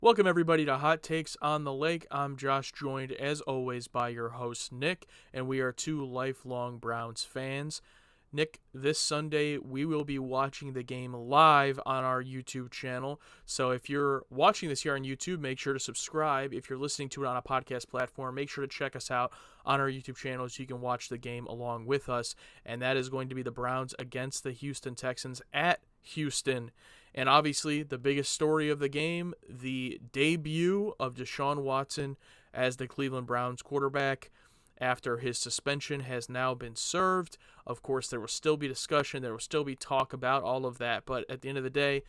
Welcome, everybody, to Hot Takes on the Lake. I'm Josh, joined as always by your host, Nick, and we are two lifelong Browns fans. Nick, this Sunday we will be watching the game live on our YouTube channel. So if you're watching this here on YouTube, make sure to subscribe. If you're listening to it on a podcast platform, make sure to check us out on our YouTube channel so you can watch the game along with us. And that is going to be the Browns against the Houston Texans at Houston. And obviously, the biggest story of the game, the debut of Deshaun Watson as the Cleveland Browns quarterback after his suspension has now been served. Of course, there will still be discussion, there will still be talk about all of that, but at the end of the day,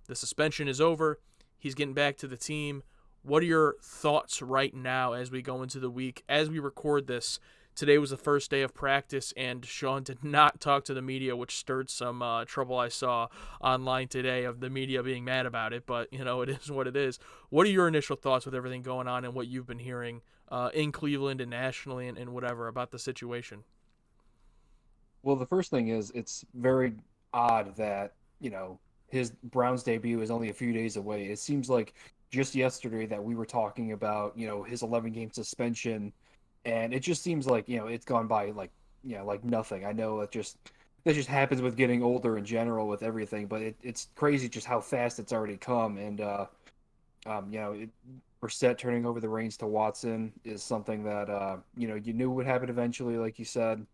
the suspension is over. He's getting back to the team. What are your thoughts right now as we go into the week? As we record this, today was the first day of practice, and Sean did not talk to the media, which stirred some trouble I saw online today of the media being mad about it. But, it is what it is. What are your initial thoughts with everything going on and what you've been hearing in Cleveland and nationally and whatever about the situation? Well, the first thing is it's very odd that, his Browns debut is only a few days away. It seems like just yesterday that we were talking about, his 11-game suspension, and it just seems like, it's gone by like nothing. I know that just happens with getting older in general with everything, but it's crazy just how fast it's already come. And um, you know, it, Brissett turning over the reins to Watson is something that you knew would happen eventually, like you said.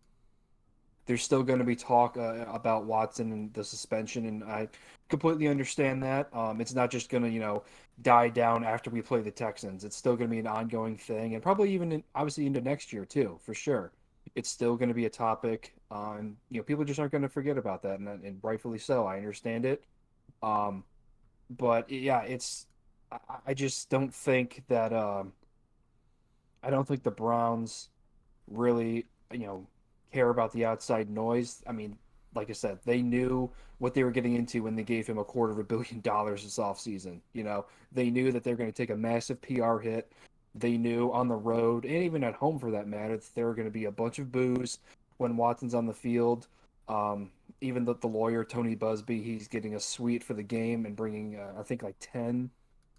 There's still going to be talk about Watson and the suspension, and I completely understand that. It's not just going to, die down after we play the Texans. It's still going to be an ongoing thing, and probably even obviously into next year too, for sure. It's still going to be a topic, and people just aren't going to forget about that, and rightfully so. I understand it, um, but yeah, I just don't think that I don't think the Browns really, you know, care about the outside noise. I mean, like I said, they knew what they were getting into when they gave him $250 million this offseason. They knew that they're going to take a massive PR hit. They knew on the road and even at home for that matter that there were going to be a bunch of boos when Watson's on the field. Even the lawyer Tony Busby, he's getting a suite for the game and bringing I think like 10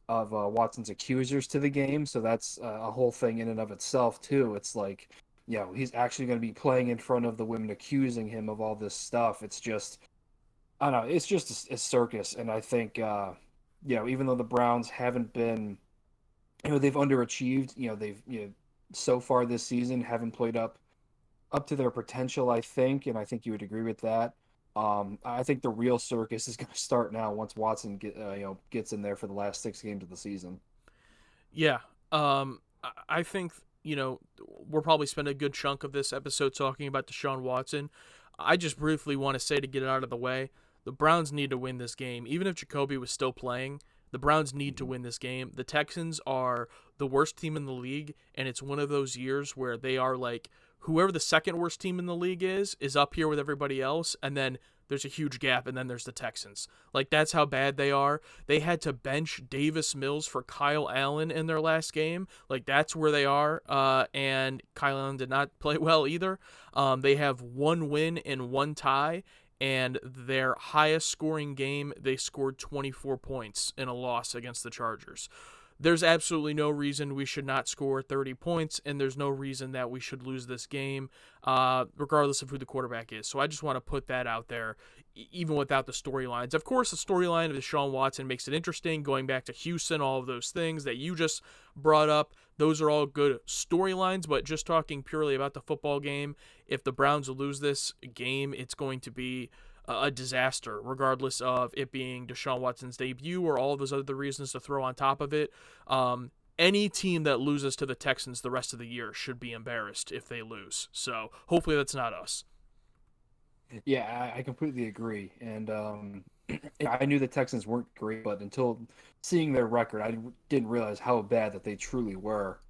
of Watson's accusers to the game. So that's a whole thing in and of itself too. It's like, he's actually going to be playing in front of the women accusing him of all this stuff. It's just, I don't know, it's just a circus. And I think, even though the Browns haven't been, they've underachieved. They've, so far this season haven't played up to their potential. I think, and I think you would agree with that. I think the real circus is going to start now once Watson gets in there for the last 6 games of the season. Yeah. I think, we'll probably spend a good chunk of this episode talking about Deshaun Watson. I just briefly want to say, to get it out of the way, the Browns need to win this game. Even if Jacoby was still playing, the Browns need to win this game. The Texans are the worst team in the league, and it's one of those years where they are like, whoever the second worst team in the league is up here with everybody else, and then there's a huge gap, and then there's the Texans. Like, that's how bad they are. They had to bench Davis Mills for Kyle Allen in their last game. Like, that's where they are. And Kyle Allen did not play well either. They have one win and one tie, and their highest scoring game, they scored 24 points in a loss against the Chargers. There's absolutely no reason we should not score 30 points, and there's no reason that we should lose this game, regardless of who the quarterback is. So I just want to put that out there, even without the storylines. Of course, the storyline of Deshaun Watson makes it interesting, going back to Houston, all of those things that you just brought up. Those are all good storylines, but just talking purely about the football game, if the Browns lose this game, it's going to be a disaster, regardless of it being Deshaun Watson's debut or all of those other reasons to throw on top of it. Any team that loses to the Texans the rest of the year should be embarrassed if they lose. So hopefully that's not us. Yeah, I completely agree. And I knew the Texans weren't great, but until seeing their record, I didn't realize how bad that they truly were.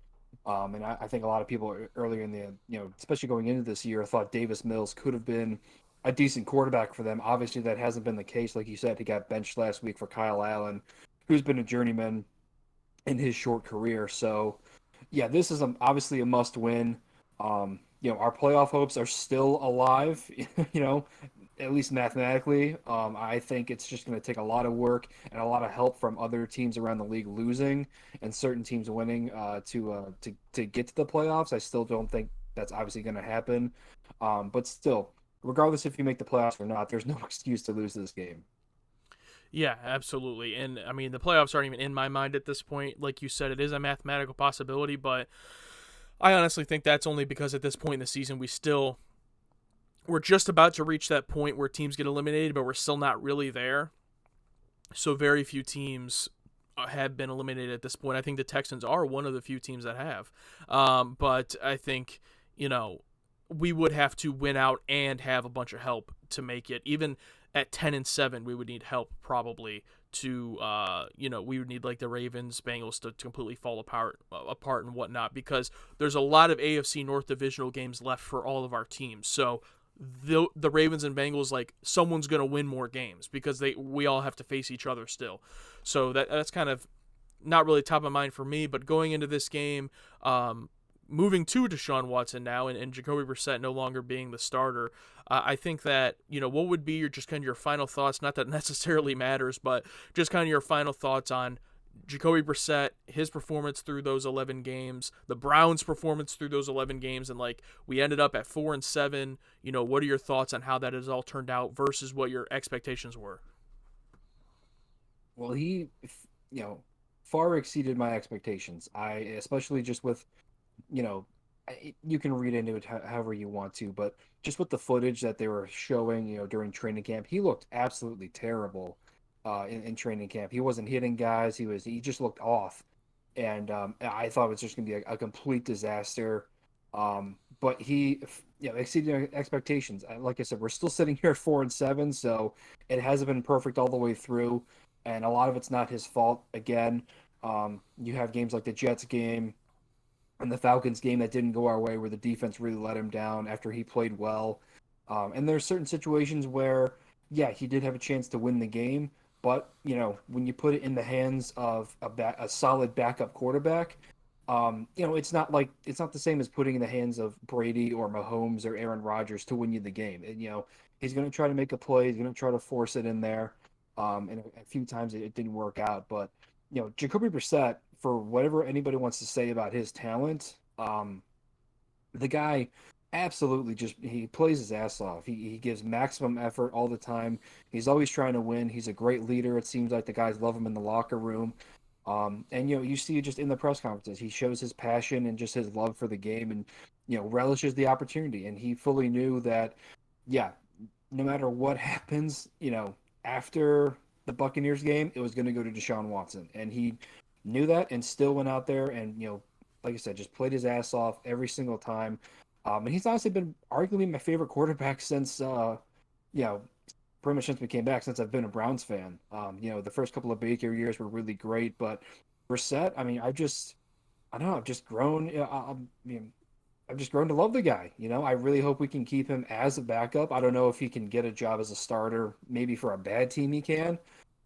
And I think a lot of people earlier in the, especially going into this year, thought Davis Mills could have been a decent quarterback for them. Obviously, that hasn't been the case. Like you said, he got benched last week for Kyle Allen, who's been a journeyman in his short career. So, yeah, this is obviously a must win. Our playoff hopes are still alive. you know, at least mathematically. I think it's just going to take a lot of work and a lot of help from other teams around the league losing and certain teams winning to get to the playoffs. I still don't think that's obviously going to happen. But still, regardless if you make the playoffs or not, there's no excuse to lose this game. Yeah, absolutely. And I mean, the playoffs aren't even in my mind at this point. Like you said, it is a mathematical possibility, but I honestly think that's only because at this point in the season, we're just about to reach that point where teams get eliminated, but we're still not really there. So very few teams have been eliminated at this point. I think the Texans are one of the few teams that have. But I think, we would have to win out and have a bunch of help to make it. Even at 10-7, we would need help probably to, we would need like the Ravens, Bengals to completely fall apart and whatnot, because there's a lot of AFC North divisional games left for all of our teams. So the Ravens and Bengals, like, someone's going to win more games because we all have to face each other still. So that's kind of not really top of mind for me. But going into this game, moving to Deshaun Watson now and Jacoby Brissett no longer being the starter, I think that, what would be your final thoughts? Not that it necessarily matters, but just kind of your final thoughts on Jacoby Brissett, his performance through those 11 games, the Browns' performance through those 11 games, and like we ended up at 4-7. What are your thoughts on how that has all turned out versus what your expectations were? Well, he, far exceeded my expectations. Especially just with, you know, you can read into it however you want to, but just with the footage that they were showing, during training camp, he looked absolutely terrible in training camp. He wasn't hitting guys. He just looked off, and I thought it was just going to be a complete disaster. But he, exceeded our expectations. Like I said, we're still sitting here at 4-7, so it hasn't been perfect all the way through, and a lot of it's not his fault. Again, you have games like the Jets game and the Falcons game that didn't go our way, where the defense really let him down after he played well. And there's certain situations where, yeah, he did have a chance to win the game, but when you put it in the hands of a solid backup quarterback, it's not the same as putting in the hands of Brady or Mahomes or Aaron Rodgers to win you the game. And, he's going to try to make a play. He's going to try to force it in there. And a few times it didn't work out, but Jacoby Brissett, for whatever anybody wants to say about his talent, the guy absolutely he plays his ass off. He gives maximum effort all the time. He's always trying to win. He's a great leader. It seems like the guys love him in the locker room. And you see it just in the press conferences. He shows his passion and just his love for the game, and relishes the opportunity. And he fully knew that, yeah, no matter what happens, after the Buccaneers game, it was going to go to Deshaun Watson, and he knew that and still went out there and, like I said, just played his ass off every single time. And he's honestly been arguably my favorite quarterback since, pretty much since we came back, since I've been a Browns fan. The first couple of Baker years were really great, but Brissett, I mean, I don't know, I've just grown. I've just grown to love the guy. I really hope we can keep him as a backup. I don't know if he can get a job as a starter. Maybe for a bad team he can.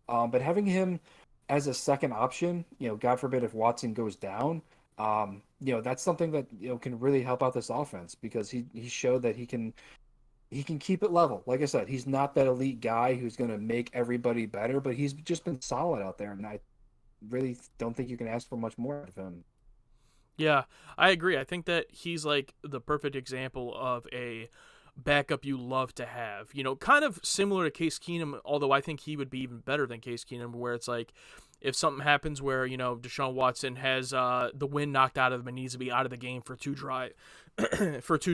But having him as a second option, God forbid if Watson goes down, that's something that can really help out this offense, because he showed that he can keep it level. Like I said, he's not that elite guy who's going to make everybody better, but he's just been solid out there, and I really don't think you can ask for much more out of him. Yeah, I agree. I think that he's like the perfect example of a backup you love to have. Kind of similar to Case Keenum, although I think he would be even better than Case Keenum, where it's like if something happens where, Deshaun Watson has the wind knocked out of him and needs to be out of the game for two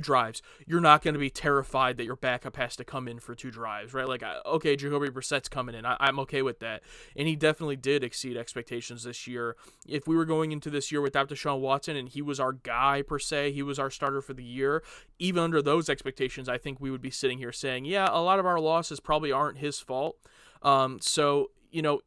drives, you're not going to be terrified that your backup has to come in for 2 drives, right? Like, okay, Jacoby Brissett's coming in. I'm okay with that. And he definitely did exceed expectations this year. If we were going into this year without Deshaun Watson and he was our guy per se, he was our starter for the year, even under those expectations, I think we would be sitting here saying, yeah, a lot of our losses probably aren't his fault. So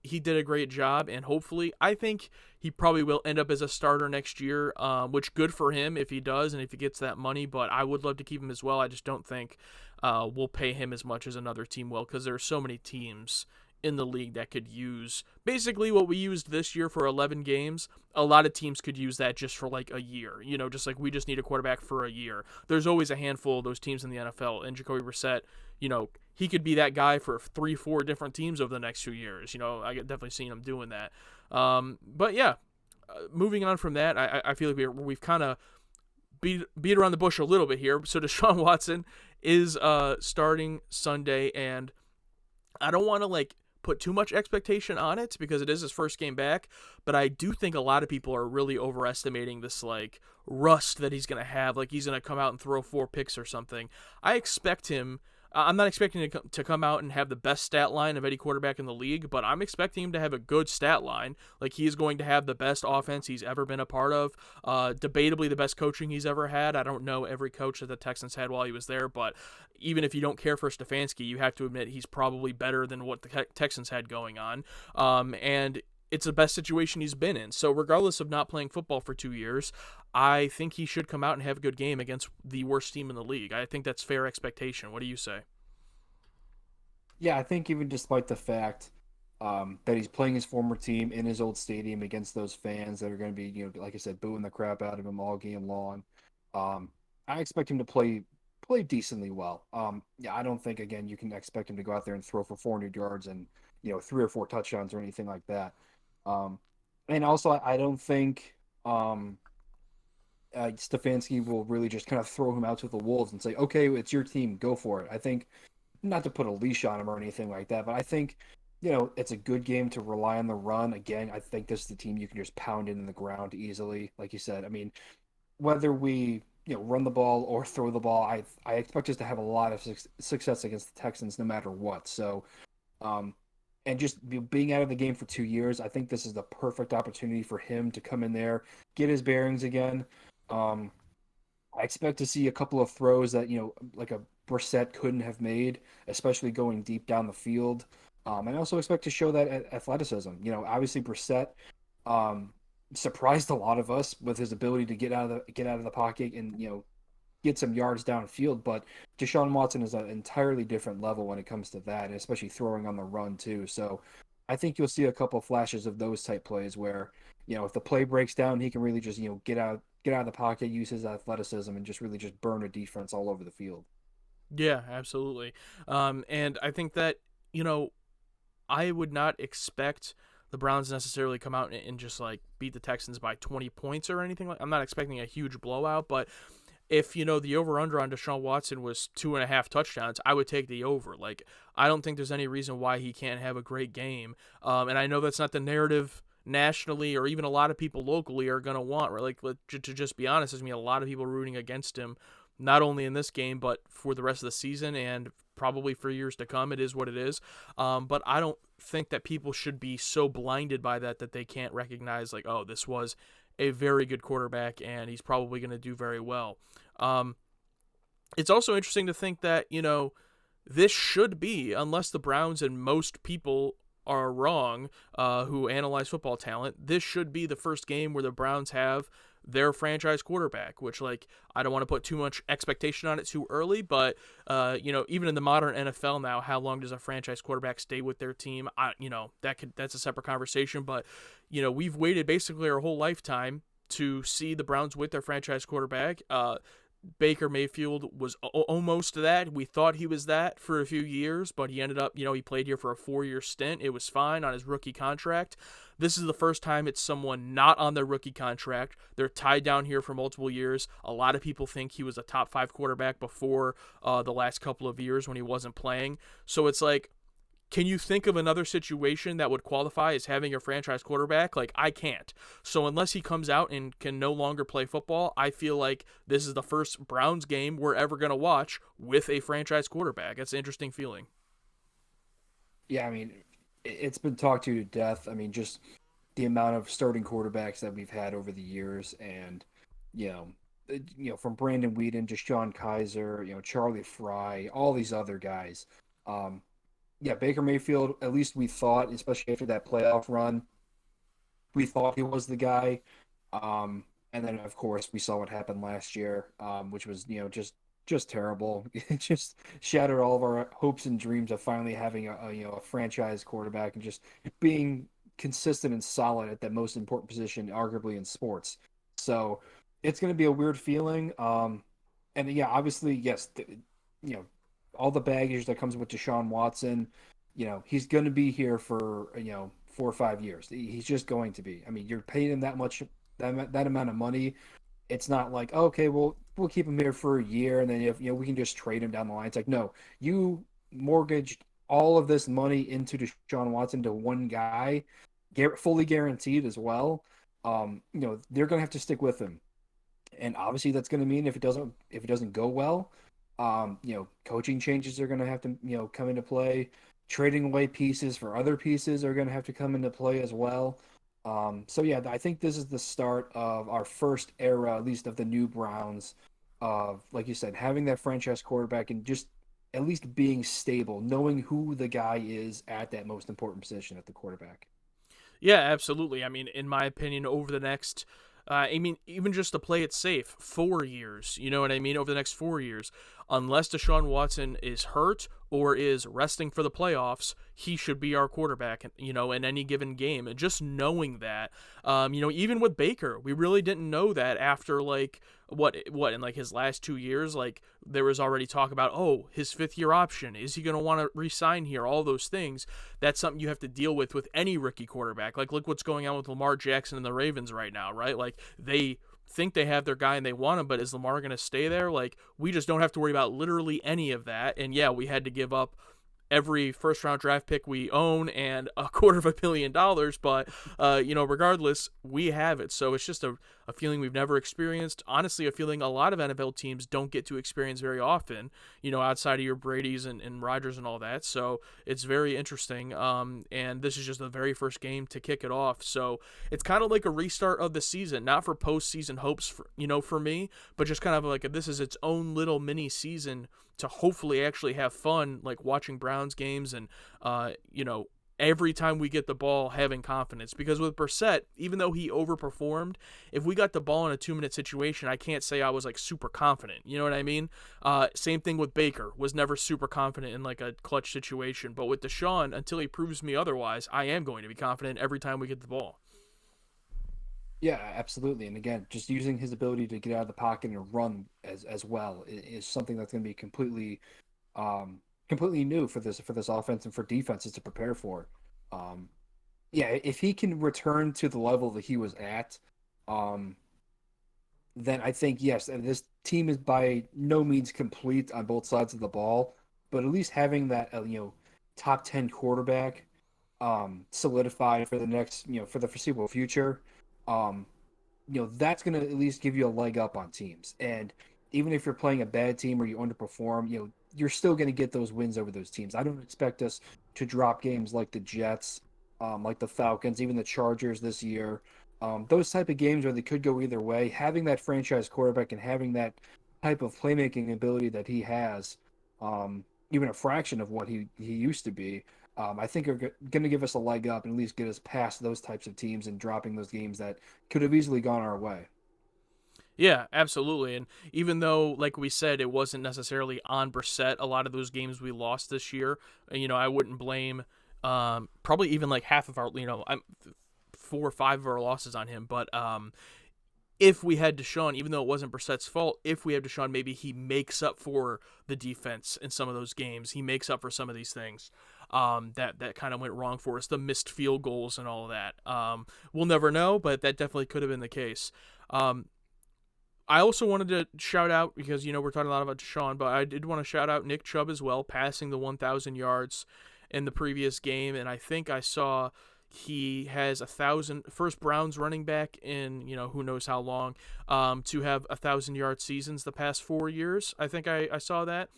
he did a great job, and hopefully, I think he probably will end up as a starter next year, which good for him if he does and if he gets that money, but I would love to keep him as well. I just don't think we'll pay him as much as another team will, because there are so many teams in the league that could use basically what we used this year for 11 games. A lot of teams could use that just for like a year, just like we just need a quarterback for a year. There's always a handful of those teams in the NFL, and Jacoby Brissett, he could be that guy for 3, 4 different teams over the next few years. I get definitely seen him doing that. But yeah, moving on from that, I feel like we've kind of beat around the bush a little bit here. So Deshaun Watson is starting Sunday, and I don't want to put too much expectation on it because it is his first game back, but I do think a lot of people are really overestimating this rust that he's going to have. Like he's going to come out and throw 4 picks or something. I expect him. I'm not expecting to come out and have the best stat line of any quarterback in the league, but I'm expecting him to have a good stat line. Like he is going to have the best offense he's ever been a part of, debatably the best coaching he's ever had. I don't know every coach that the Texans had while he was there, but even if you don't care for Stefanski, you have to admit he's probably better than what the Texans had going on. And it's the best situation he's been in. So regardless of not playing football for 2 years, I think he should come out and have a good game against the worst team in the league. I think that's fair expectation. What do you say? Yeah, I think even despite the fact that he's playing his former team in his old stadium against those fans that are going to be, like I said, booing the crap out of him all game long, um, I expect him to play decently well. Yeah, I don't think again you can expect him to go out there and throw for 400 yards and 3 or 4 touchdowns or anything like that. Um, and also, I don't think Stefanski will really just kind of throw him out to the wolves and say, "Okay, it's your team, go for it." I think not to put a leash on him or anything like that, but I think it's a good game to rely on the run. Again, I think this is the team you can just pound in the ground easily, like you said. I mean, whether we run the ball or throw the ball, I expect us to have a lot of success against the Texans no matter what. So um, and just being out of the game for 2 years, I think this is the perfect opportunity for him to come in there, get his bearings again. Um, I expect to see a couple of throws that, like a Brissett couldn't have made, especially going deep down the field. And I also expect to show that athleticism. Obviously Brissett um, surprised a lot of us with his ability to get out of the pocket and get some yards downfield. But Deshaun Watson is an entirely different level when it comes to that, and especially throwing on the run too. So I think you'll see a couple of flashes of those type plays where, if the play breaks down, he can really just, get out of the pocket, use his athleticism, and just really just burn a defense all over the field. Yeah, absolutely. And I think that, you know, I would not expect the Browns necessarily come out and just beat the Texans by 20 points or anything I'm not expecting a huge blowout, but if the over under on Deshaun Watson was 2.5 touchdowns, I would take the over. I don't think there's any reason why he can't have a great game. And I know that's not the narrative nationally or even a lot of people locally are going to want, right? To just be honest, there's going to be a lot of people rooting against him, not only in this game, but for the rest of the season and probably for years to come. It is what it is. But I don't think that people should be so blinded by that they can't recognize, oh, this was a very good quarterback and he's probably going to do very well. Um, it's also interesting to think that, this should be, unless the Browns and most people are wrong who analyze football talent, this should be the first game where the Browns have their franchise quarterback, which I don't want to put too much expectation on it too early, but even in the modern NFL now, how long does a franchise quarterback stay with their team? That's a separate conversation, but we've waited basically our whole lifetime to see the Browns with their franchise quarterback. Baker Mayfield was almost that. We thought he was that for a few years, but he ended up, he played here for a 4-year stint. It was fine on his rookie contract. This is the first time it's someone not on their rookie contract. They're tied down here for multiple years. A lot of people think he was a top 5 quarterback before the last couple of years when he wasn't playing. So it's can you think of another situation that would qualify as having your franchise quarterback? I can't. So unless he comes out and can no longer play football, I feel like this is the first Browns game we're ever going to watch with a franchise quarterback. That's an interesting feeling. Yeah, I mean, it's been talked to death. I mean, just the amount of starting quarterbacks that we've had over the years, and you know, from Brandon Weeden to Sean Kaiser, Charlie Fry, all these other guys. Um, yeah, Baker Mayfield, at least we thought, especially after that playoff run, we thought he was the guy. Um, and then of course we saw what happened last year, which was just terrible. It just shattered all of our hopes and dreams of finally having a franchise quarterback and just being consistent and solid at that most important position, arguably in sports. So it's going to be a weird feeling. And yeah, obviously, yes, all the baggage that comes with Deshaun Watson, he's going to be here for 4 or 5 years. He's just going to be. I mean, you're paying him that much, that amount of money. It's not like, okay, well, we'll keep him here for a year and then if we can just trade him down the line. It's like, no, you mortgaged all of this money into Deshaun Watson to one guy, fully guaranteed as well. They're going to have to stick with him, and obviously that's going to mean if it doesn't go well, coaching changes are going to have to come into play. Trading away pieces for other pieces are going to have to come into play as well. So yeah, I think this is the start of our first era, at least of the new Browns, of, like you said, having that franchise quarterback and just at least being stable, knowing who the guy is at that most important position at the quarterback. Yeah, absolutely. I mean, in my opinion, over the next, even just to play it safe, 4 years, you know what I mean? Over the next 4 years, unless Deshaun Watson is hurt or is resting for the playoffs, he should be our quarterback, in any given game. And just knowing that, even with Baker, we really didn't know that after like what in like his last 2 years, like there was already talk about, oh, his 5th year option, is he going to want to re-sign here? All those things. That's something you have to deal with any rookie quarterback. Like look what's going on with Lamar Jackson and the Ravens right now, right? Like they think they have their guy and they want him, but is Lamar going to stay there? Like we just don't have to worry about literally any of that. And yeah, we had to give up every first round draft pick we own and $250 million, but regardless, we have it. So it's just a feeling we've never experienced. Honestly, a feeling a lot of NFL teams don't get to experience very often, outside of your Brady's and Rodgers and all that. So it's very interesting. And this is just the very first game to kick it off. So it's kind of like a restart of the season, not for postseason hopes for me, but just kind of like this is its own little mini season to hopefully actually have fun, like watching Browns games and, every time we get the ball, having confidence. Because with Brissett, even though he overperformed, if we got the ball in a 2-minute situation, I can't say I was like super confident. You know what I mean? Same thing with Baker, was never super confident in like a clutch situation. But with Deshaun, until he proves me otherwise, I am going to be confident every time we get the ball. Yeah, absolutely. And again, just using his ability to get out of the pocket and run as well is something that's going to be completely new for this offense and for defenses to prepare for. Um, yeah, if he can return to the level that he was at, um, then I think yes, and this team is by no means complete on both sides of the ball, but at least having that top 10 quarterback solidified for the next for the foreseeable future. Um, that's going to at least give you a leg up on teams. And even if you're playing a bad team or you underperform, you're still going to get those wins over those teams. I don't expect us to drop games like the Jets, like the Falcons, even the Chargers this year. Those type of games where they could go either way. Having that franchise quarterback and having that type of playmaking ability that he has, even a fraction of what he used to be, I think are going to give us a leg up and at least get us past those types of teams and dropping those games that could have easily gone our way. Yeah, absolutely. And even though, like we said, it wasn't necessarily on Brissett, a lot of those games we lost this year, I wouldn't blame probably even like half of our, 4 or 5 of our losses on him. But if we had Deshaun, even though it wasn't Brissett's fault, if we have Deshaun, maybe he makes up for the defense in some of those games. He makes up for some of these things that kind of went wrong for us, the missed field goals and all of that. We'll never know, but that definitely could have been the case. I also wanted to shout out, because, we're talking a lot about Deshaun, but I did want to shout out Nick Chubb as well, passing the 1,000 yards in the previous game. And I think I saw he has 1,000, first Browns running back in, who knows how long, to have 1,000-yard seasons the past 4 years. I think I saw that.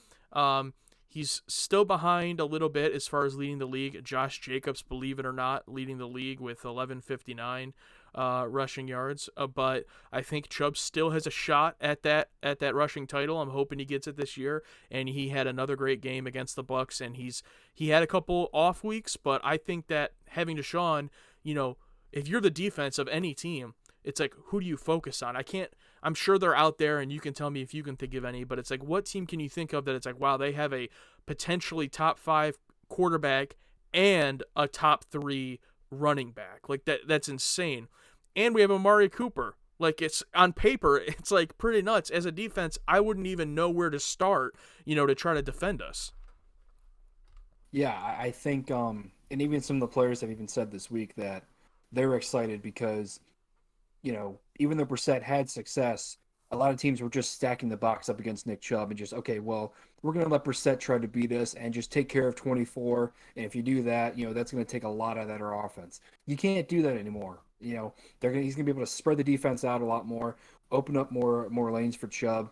He's still behind a little bit as far as leading the league. Josh Jacobs, believe it or not, leading the league with 1159 rushing yards. But I think Chubb still has a shot at that rushing title. I'm hoping he gets it this year. And he had another great game against the Bucs, and he had a couple off weeks. But I think that having Deshaun, if you're the defense of any team, it's like, who do you focus on? I'm sure they're out there, and you can tell me if you can think of any, but it's like, what team can you think of that it's like, wow, they have a potentially top 5 quarterback and a top 3 running back? Like that's insane. And we have Amari Cooper, Like, it's on paper, it's like pretty nuts. As a defense, I wouldn't even know where to start, to try to defend us. Yeah, I think, and even some of the players have even said this week that they're excited because, even though Brissett had success, a lot of teams were just stacking the box up against Nick Chubb and just, okay, well, we're going to let Brissett try to beat us and just take care of 24. And if you do that, that's going to take a lot out of our offense. You can't do that anymore. He's going to be able to spread the defense out a lot more, open up more lanes for Chubb.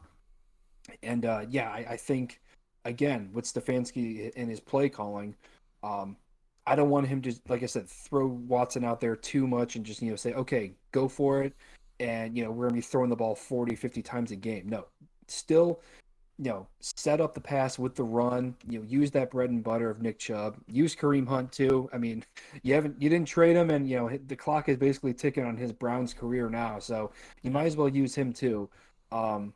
And yeah, I think again with Stefanski and his play calling, um, I don't want him to, like I said, throw Watson out there too much and just say, okay, go for it, and we're gonna be throwing the ball 40, 50 times a game. No, still, set up the pass with the run. Use that bread and butter of Nick Chubb. Use Kareem Hunt too. I mean, you didn't trade him, and the clock is basically ticking on his Browns career now, so you might as well use him too. Um,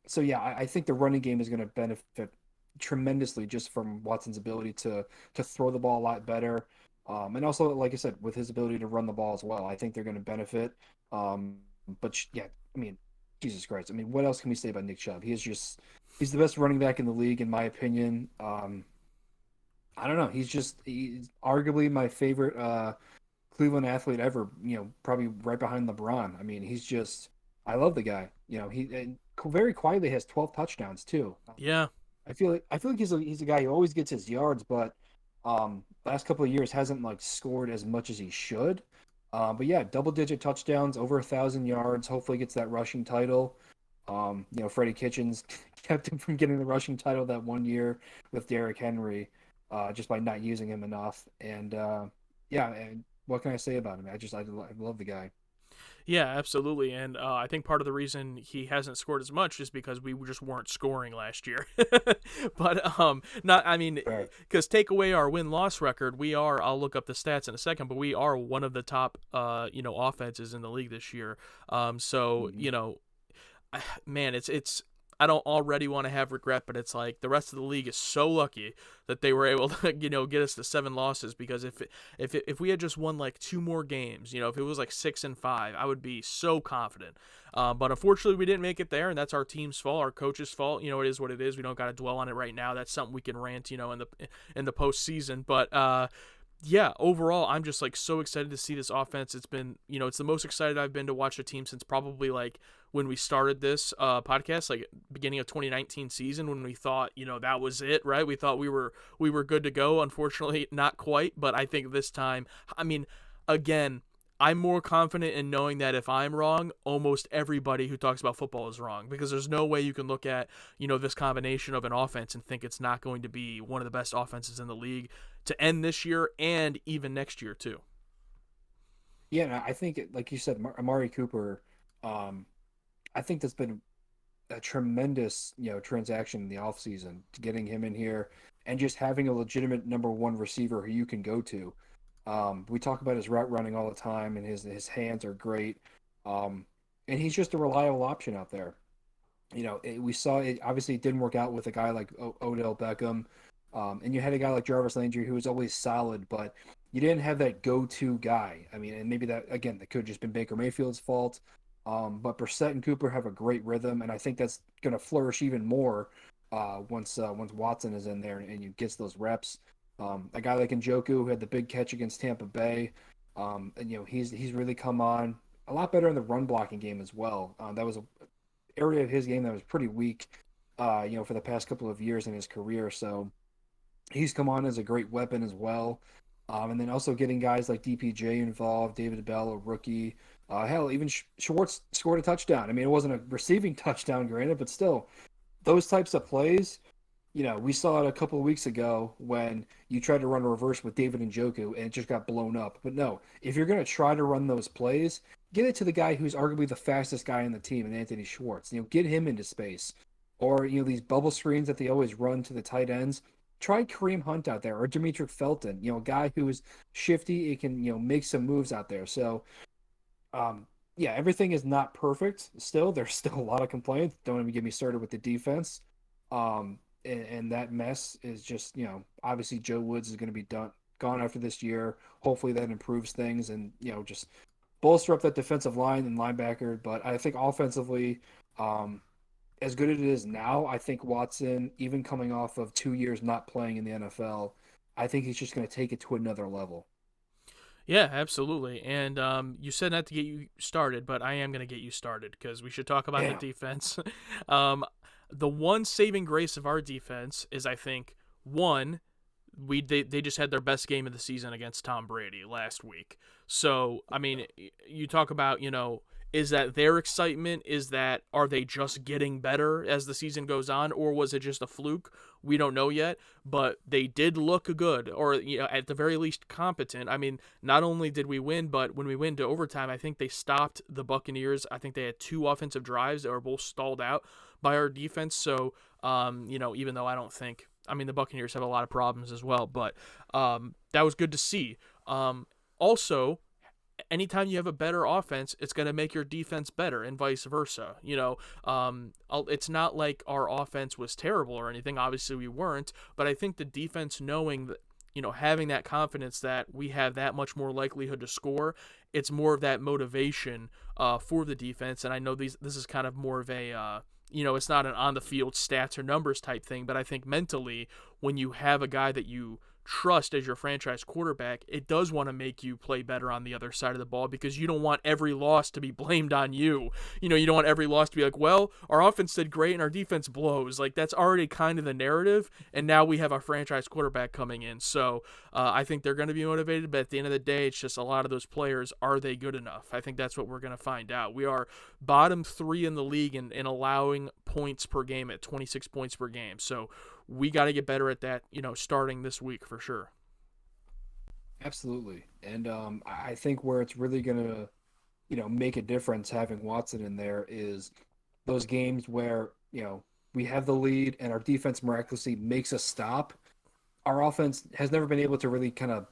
so yeah, I think the running game is going to benefit tremendously just from Watson's ability to throw the ball a lot better, and also like I said, with his ability to run the ball as well. I think they're going to benefit. Um, but yeah, I mean, Jesus Christ, I mean, what else can we say about Nick Chubb? He's the best running back in the league in my opinion. I don't know, he's arguably my favorite Cleveland athlete ever. Probably right behind LeBron. I mean, I love the guy. He and very quietly has 12 touchdowns too. Yeah. I feel like he's a guy who always gets his yards, but last couple of years hasn't like scored as much as he should. But yeah, double digit touchdowns, over 1,000 yards. Hopefully gets that rushing title. Freddie Kitchens kept him from getting the rushing title that one year with Derrick Henry, just by not using him enough. And yeah, and what can I say about him? I love the guy. Yeah, absolutely. And I think part of the reason he hasn't scored as much is because we just weren't scoring last year. But not, I mean, Right. because take away our win loss record, we are. I'll look up the stats in a second, but we are one of the top, offenses in the league this year. So Mhm. man, it's I don't already want to have regret, but it's like the rest of the league is so lucky that they were able to get us to 7 losses. Because if we had just won like 2 more games, if it was like 6-5, I would be so confident. But unfortunately, we didn't make it there, and that's our team's fault, our coach's fault. It is what it is. We don't got to dwell on it right now. That's something we can rant, in the postseason. But yeah, overall, I'm just like so excited to see this offense. It's been, it's the most excited I've been to watch a team since probably like when we started this podcast, like beginning of 2019 season, when we thought, that was it, right? We thought we were good to go. Unfortunately, not quite, but I think this time, I mean, again, I'm more confident in knowing that if I'm wrong, almost everybody who talks about football is wrong, because there's no way you can look at, this combination of an offense and think it's not going to be one of the best offenses in the league to end this year and even next year too. Yeah, and I think, like you said, Amari Cooper. Um, I think that's been a tremendous, transaction in the offseason to getting him in here and just having a legitimate number one receiver who you can go to. We talk about his route running all the time, and his hands are great. Um, and he's just a reliable option out there. We saw it. Obviously, it didn't work out with a guy like Odell Beckham, and you had a guy like Jarvis Landry who was always solid, but you didn't have that go-to guy. I mean, and maybe that could have just been Baker Mayfield's fault. But Brissett and Cooper have a great rhythm, and I think that's going to flourish even more once Watson is in there and you gets those reps. A guy like Njoku who had the big catch against Tampa Bay, and he's really come on a lot better in the run blocking game as well. That was a area of his game that was pretty weak, for the past couple of years in his career. So he's come on as a great weapon as well. And then also getting guys like DPJ involved, David Bell, a rookie. Hell, even Schwartz scored a touchdown. I mean, it wasn't a receiving touchdown, granted, but still, those types of plays, we saw it a couple of weeks ago when you tried to run a reverse with David Njoku and it just got blown up. But no, if you're going to try to run those plays, get it to the guy who's arguably the fastest guy in the team, and Anthony Schwartz. Get him into space. Or, these bubble screens that they always run to the tight ends. Try Kareem Hunt out there or Demetric Felton, a guy who is shifty. It can, make some moves out there. So, yeah, everything is not perfect still. There's still a lot of complaints. Don't even get me started with the defense. And that mess is just, obviously Joe Woods is going to be gone after this year. Hopefully that improves things and, just bolster up that defensive line and linebacker. But I think offensively, um, as good as it is now, I think Watson, even coming off of 2 years not playing in the NFL, I think he's just going to take it to another level. Yeah, absolutely. And you said not to get you started, but I am going to get you started because we should talk about the Damn. defense. um, the one saving grace of our defense is, I think, one, they just had their best game of the season against Tom Brady last week. So, I mean, you talk about, is that their excitement? Is that are they just getting better as the season goes on, or was it just a fluke? We don't know yet, but they did look good, or at the very least competent. I mean, not only did we win, but when we went to overtime, I think they stopped the Buccaneers. I think they had two offensive drives that were both stalled out by our defense. So, even though I don't think, I mean, the Buccaneers have a lot of problems as well, but that was good to see. Also, anytime you have a better offense, it's going to make your defense better, and vice versa. It's not like our offense was terrible or anything. Obviously, we weren't, but I think the defense knowing that, having that confidence that we have that much more likelihood to score, it's more of that motivation for the defense. And I know this is kind of more of a it's not an on the field stats or numbers type thing, but I think mentally, when you have a guy that you trust as your franchise quarterback, it does want to make you play better on the other side of the ball because you don't want every loss to be blamed on you. You don't want every loss to be like, well, our offense did great and our defense blows. Like, that's already kind of the narrative, and now we have our franchise quarterback coming in. So I think they're going to be motivated, but at the end of the day, it's just a lot of those players, are they good enough? I think that's what we're going to find out. We are bottom 3 in the league in allowing points per game at 26 points per game. So we got to get better at that, starting this week for sure. Absolutely. And I think where it's really going to, make a difference having Watson in there is those games where, we have the lead and our defense miraculously makes us stop. Our offense has never been able to really kind of,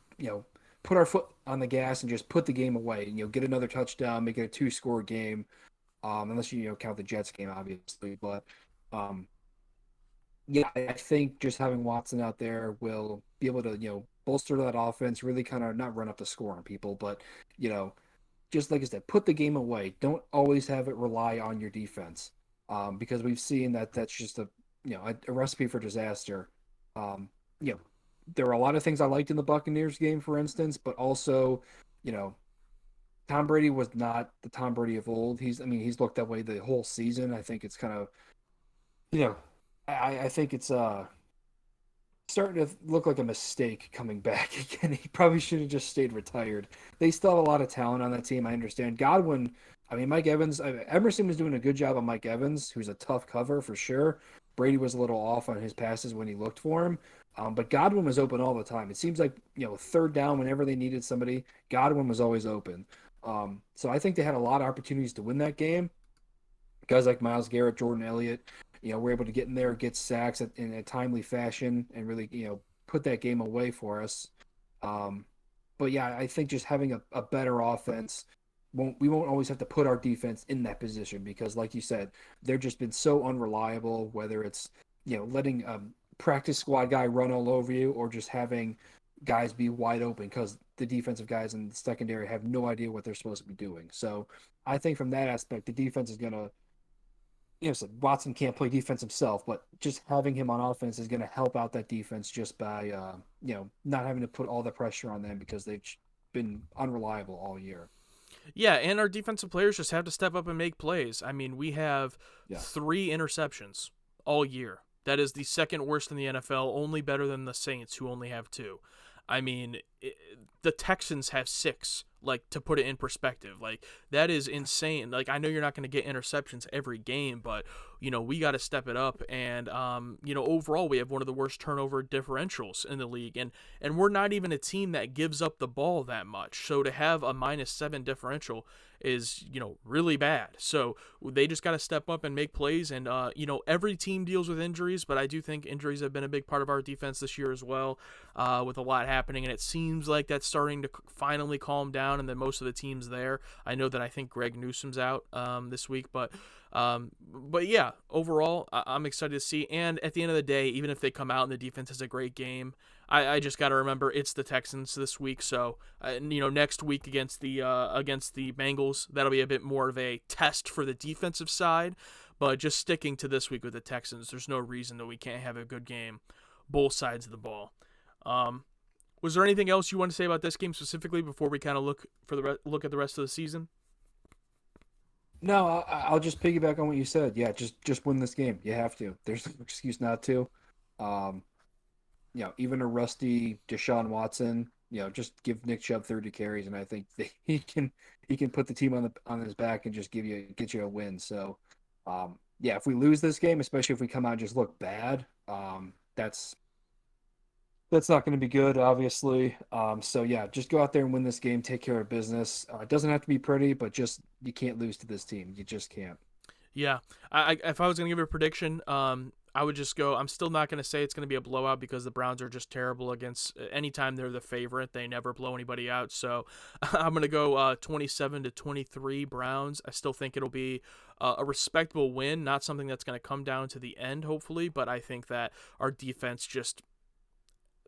put our foot on the gas and just put the game away and, get another touchdown, make it a two-score game. Unless you, count the Jets game, obviously. But um, yeah, I think just having Watson out there will be able to, bolster that offense, really kind of not run up the score on people, but, you know, just like I said, put the game away. Don't always have it rely on your defense, because we've seen that that's just a recipe for disaster. Um, you know, there were a lot of things I liked in the Buccaneers game, for instance, but also, you know, Tom Brady was not the Tom Brady of old. He's looked that way the whole season. I think it's kind of, you know, I think it's starting to look like a mistake coming back again. He probably should have just stayed retired. They still have a lot of talent on that team. I understand. Godwin, Mike Evans, Emerson was doing a good job on Mike Evans, who's a tough cover for sure. Brady was a little off on his passes when he looked for him. But Godwin was open all the time. It seems like, third down, whenever they needed somebody, Godwin was always open. So I think they had a lot of opportunities to win that game. Guys like Myles Garrett, Jordan Elliott, were able to get in there, get sacks in a timely fashion, and really, put that game away for us. Um, but yeah, I think just having a better offense, we won't always have to put our defense in that position because, like you said, they've just been so unreliable. Whether it's letting a practice squad guy run all over you, or just having guys be wide open because the defensive guys in the secondary have no idea what they're supposed to be doing. So I think from that aspect, the defense is gonna so Watson can't play defense himself, but just having him on offense is going to help out that defense just by not having to put all the pressure on them because they've been unreliable all year. Yeah, and our defensive players just have to step up and make plays. I mean, we have Yeah, 3 interceptions all year. That is the second worst in the NFL, only better than the Saints, who only have 2. I mean, the Texans have 6. Like, to put it in perspective, like, that is insane. Like, I know you're not going to get interceptions every game, but we got to step it up. And overall, we have one of the worst turnover differentials in the league, and we're not even a team that gives up the ball that much. So to have a -7 differential is really bad. So they just got to step up and make plays. And every team deals with injuries, but I do think injuries have been a big part of our defense this year as well, with a lot happening. And it seems like that's starting to finally calm down, and then most of the teams there. I know that I think Greg Newsom's out this week, but But yeah, overall, I'm excited to see. And at the end of the day, even if they come out and the defense has a great game, I just got to remember it's the Texans this week. So next week against the Bengals, that'll be a bit more of a test for the defensive side. But just sticking to this week with the Texans, there's no reason that we can't have a good game, both sides of the ball. Um, was there anything else you want to say about this game specifically before we kind of look at the rest of the season? No, I'll just piggyback on what you said. Yeah, just win this game. You have to. There's no excuse not to. Um, even a rusty Deshaun Watson, just give Nick Chubb 30 carries, and I think that he can put the team on his back and just get you a win. So, yeah, if we lose this game, especially if we come out and just look bad, that's not going to be good, obviously. So yeah, just go out there and win this game, take care of business. It doesn't have to be pretty, but just you can't lose to this team. You just can't. Yeah, if I was gonna give a prediction, I would just go. I'm still not gonna say it's gonna be a blowout because the Browns are just terrible against anytime they're the favorite. They never blow anybody out. So I'm gonna go 27-23 Browns. I still think it'll be a respectable win, not something that's gonna come down to the end, hopefully. But I think that our defense just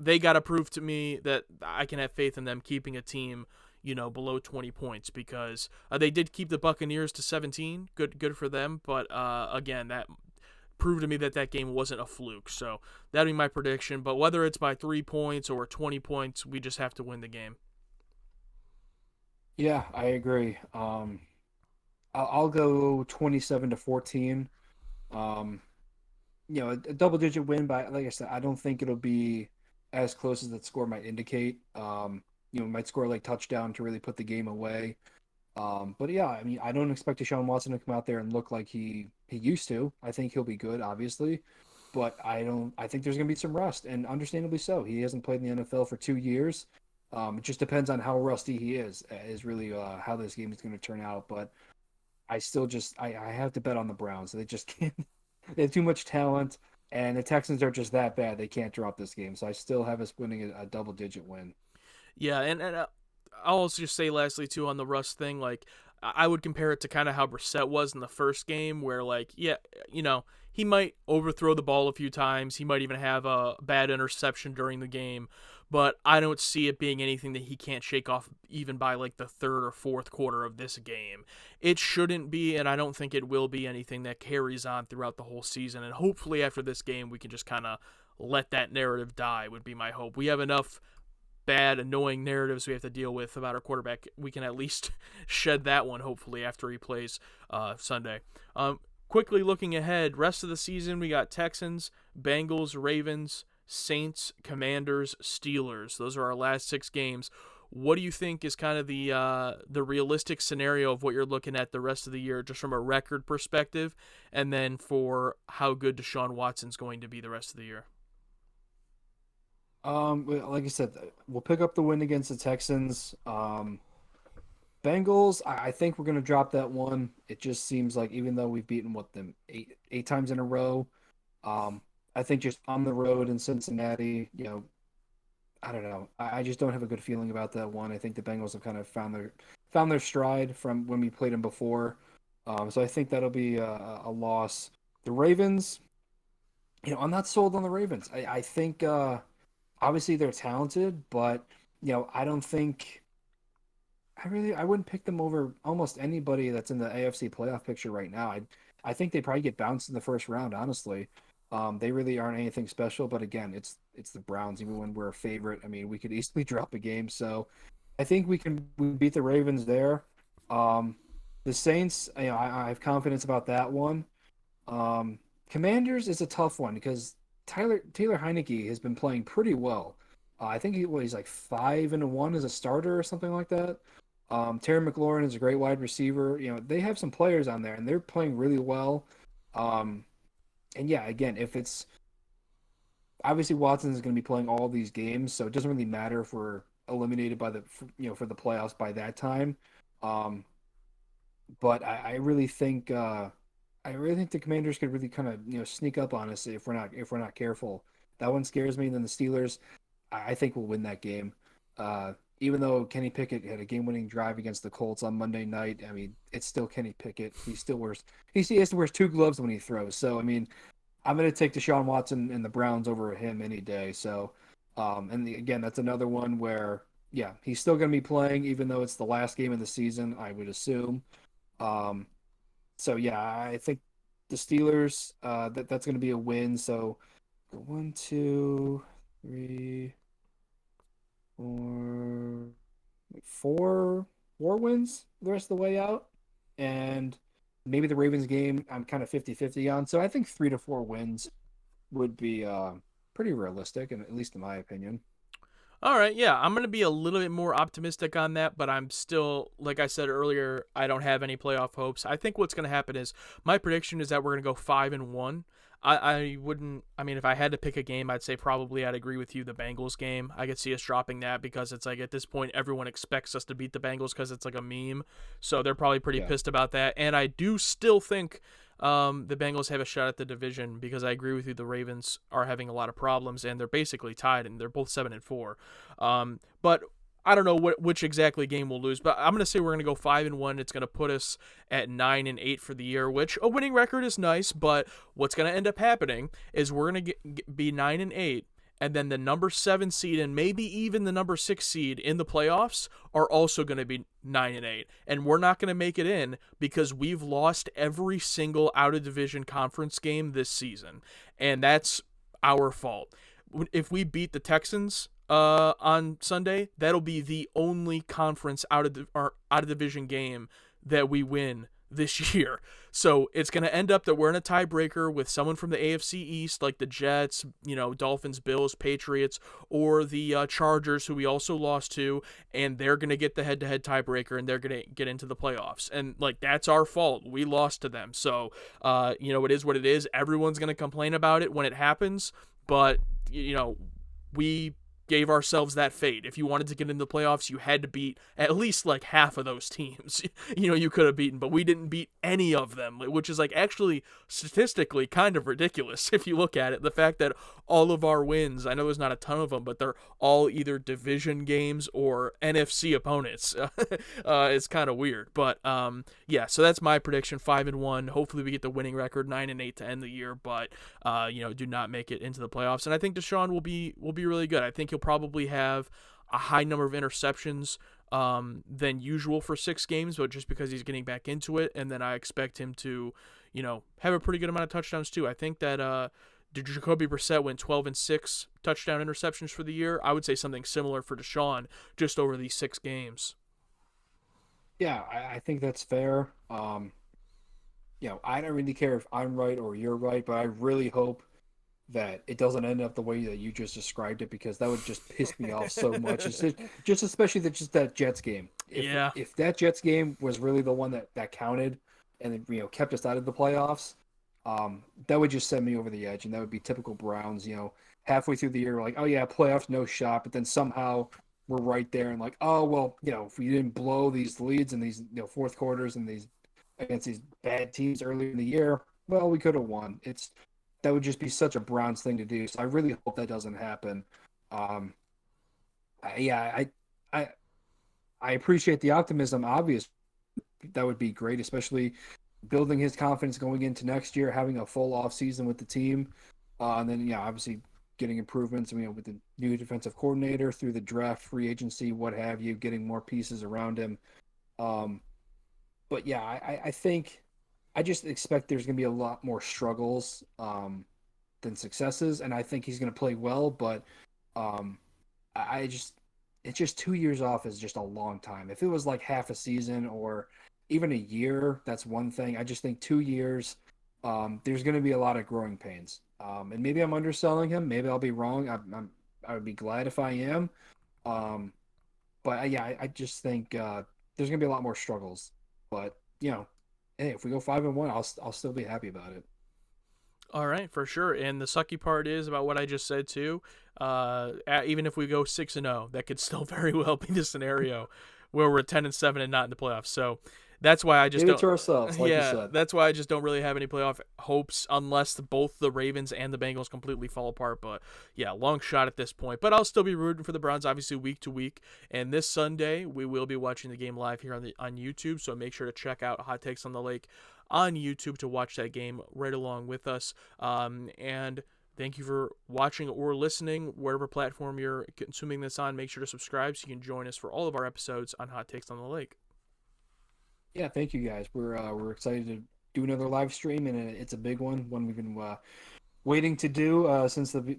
they got to prove to me that I can have faith in them keeping a team, below 20 points because they did keep the Buccaneers to 17. Good for them. But again, that proved to me that that game wasn't a fluke. So that'd be my prediction. But whether it's by 3 points or 20 points, we just have to win the game. Yeah, I agree. I'll go 27-14. Um, a double digit win, but like I said, I don't think it'll be as close as that score might indicate. Might score like touchdown to really put the game away. But yeah, I mean, I don't expect Deshaun Watson to come out there and look like he used to. I think he'll be good, obviously, but I don't. I think there's gonna be some rust, and understandably so. He hasn't played in the NFL for 2 years. It just depends on how rusty he is really how this game is going to turn out. But I have to bet on the Browns. They just can't. They have too much talent, and the Texans are just that bad. They can't drop this game. So I still have us winning a double digit win. Yeah, and I'll also just say lastly too on the Russ thing, like I would compare it to kind of how Brissett was in the first game, where like yeah, he might overthrow the ball a few times, he might even have a bad interception during the game, but I don't see it being anything that he can't shake off even by like the third or fourth quarter of this game. It shouldn't be, and I don't think it will be anything that carries on throughout the whole season. And hopefully after this game, we can just kind of let that narrative die. Would be my hope. We have enough bad, annoying narratives we have to deal with about our quarterback. We can at least shed that one, hopefully, after he plays Sunday. Quickly looking ahead, rest of the season, we got Texans, Bengals, Ravens, Saints, Commanders, Steelers. Those are our last 6 games. What do you think is kind of the realistic scenario of what you're looking at the rest of the year, just from a record perspective, and then for how good Deshaun Watson's going to be the rest of the year? Well, like I said, we'll pick up the win against the Texans. Bengals, I think we're gonna drop that one. It just seems like even though we've beaten them eight times in a row, um, I think just on the road in Cincinnati, I don't know. I just don't have a good feeling about that one. I think the Bengals have kind of found their stride from when we played them before. So I think that'll be a loss. The Ravens, I'm not sold on the Ravens. I think obviously they're talented, but I don't think I wouldn't pick them over almost anybody that's in the AFC playoff picture right now. I think they probably get bounced in the first round, honestly. They really aren't anything special, but again, it's the Browns. Even when we're a favorite, I mean, we could easily drop a game. So I think we beat the Ravens there. Um, the Saints, I have confidence about that one. Commanders is a tough one because Taylor Heineke has been playing pretty well. I think he's like 5-1 as a starter or something like that. Terry McLaurin is a great wide receiver. They have some players on there and they're playing really well. Um, and yeah, again, if it's obviously Watson is going to be playing all these games, so it doesn't really matter if we're eliminated for the playoffs by that time. Um, but I really think the Commanders could really kind of sneak up on us if we're not careful. That one scares me. And then the Steelers, I think will win that game. even though Kenny Pickett had a game-winning drive against the Colts on Monday night, I mean, it's still Kenny Pickett. He has to wear two gloves when he throws. So I mean, I'm going to take Deshaun Watson and the Browns over him any day. So, again, that's another one where, yeah, he's still going to be playing, even though it's the last game of the season, I would assume. Um, so yeah, I think the Steelers, that's going to be a win. So, one, two, three, four, four, four wins the rest of the way out. And maybe the Ravens game, I'm kind of 50-50 on. So I think 3 to 4 wins would be pretty realistic, and at least in my opinion. All right, yeah, I'm going to be a little bit more optimistic on that, but I'm still, like I said earlier, I don't have any playoff hopes. I think what's going to happen is my prediction is that we're going to go 5-1. I wouldn't. I mean, if I had to pick a game, I'd say probably I'd agree with you. The Bengals game, I could see us dropping that because it's like at this point everyone expects us to beat the Bengals because it's like a meme. So they're probably pretty Yeah. pissed about that. And I do still think the Bengals have a shot at the division because I agree with you. The Ravens are having a lot of problems and they're basically tied and they're both 7-4. But I don't know which exactly game we'll lose, but I'm gonna say we're gonna go 5-1. It's gonna put us at 9-8 for the year, which a winning record is nice. But what's gonna end up happening is we're gonna be 9-8, and then the number 7 seed and maybe even the number 6 seed in the playoffs are also gonna be 9-8, and we're not gonna make it in because we've lost every single out of division conference game this season, and that's our fault. If we beat the Texans on Sunday, that'll be the only conference out of division game that we win this year. So it's going to end up that we're in a tiebreaker with someone from the AFC East, like the Jets, Dolphins, Bills, Patriots, or the Chargers, who we also lost to, and they're going to get the head-to-head tiebreaker, and they're going to get into the playoffs. And like that's our fault. We lost to them. So it is what it is. Everyone's going to complain about it when it happens, but we gave ourselves that fate. If you wanted to get into the playoffs, you had to beat at least like half of those teams. You could have beaten, but we didn't beat any of them, which is like actually statistically kind of ridiculous if you look at it. The fact that all of our wins, I know there's not a ton of them, but they're all either division games or NFC opponents. It's kind of weird, but yeah. So that's my prediction: 5-1. Hopefully, we get the winning record 9-8 to end the year, but do not make it into the playoffs. And I think Deshaun will be really good. I think he'll probably have a high number of interceptions than usual for 6 games, but just because he's getting back into it, and then I expect him to, have a pretty good amount of touchdowns too. I think that Jacoby Brissett went 12-6 touchdown interceptions for the year. I would say something similar for Deshaun just over these 6 games. Yeah, I think that's fair. I don't really care if I'm right or you're right, but I really hope that it doesn't end up the way that you just described it because that would just piss me off so much. It's just especially that Jets game. Yeah. If that Jets game was really the one that counted and kept us out of the playoffs, that would just send me over the edge, and that would be typical Browns. Halfway through the year, we're like, oh yeah, playoffs, no shot, but then somehow we're right there and like, oh well, if we didn't blow these leads in these fourth quarters and these against these bad teams earlier in the year, well, we could have won. That would just be such a Browns thing to do. So I really hope that doesn't happen. Um, yeah, I appreciate the optimism. Obviously, that would be great, especially building his confidence going into next year, having a full off season with the team, and then obviously getting improvements. With the new defensive coordinator through the draft, free agency, what have you, getting more pieces around him. But yeah, I think I just expect there's going to be a lot more struggles than successes, and I think he's going to play well. But it's just 2 years off is just a long time. If it was like half a season or even a year, that's one thing. I just think 2 years, there's going to be a lot of growing pains. And maybe I'm underselling him. Maybe I'll be wrong. I would be glad if I am. But yeah, I just think there's going to be a lot more struggles. But hey, if we go 5-1, I'll still be happy about it. All right, for sure. And the sucky part is about what I just said too. Even if we go 6-0, that could still very well be the scenario where we're 10-7 and not in the playoffs. So That's why I just Leave it don't. to ourselves, like you Yeah, said. that's why I just don't really have any playoff hopes unless both the Ravens and the Bengals completely fall apart. But yeah, long shot at this point. But I'll still be rooting for the Browns, obviously week to week. And this Sunday we will be watching the game live here on YouTube. So make sure to check out Hot Takes on the Lake on YouTube to watch that game right along with us. And thank you for watching or listening, wherever platform you're consuming this on. Make sure to subscribe so you can join us for all of our episodes on Hot Takes on the Lake. Yeah, thank you guys. We're excited to do another live stream, and it's a big one we've been waiting to do since the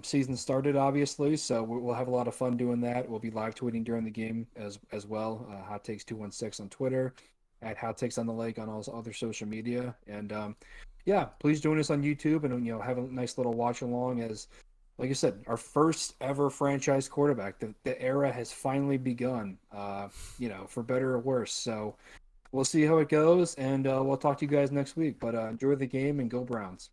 season started, obviously. So we'll have a lot of fun doing that. We'll be live tweeting during the game as well. Hot Takes 216 on Twitter, at Hot Takes on the Lake on all other social media, and yeah, please join us on YouTube and have a nice little watch along as. Like I said, our first ever franchise quarterback. The era has finally begun, for better or worse. So we'll see how it goes, and we'll talk to you guys next week. But enjoy the game and go Browns.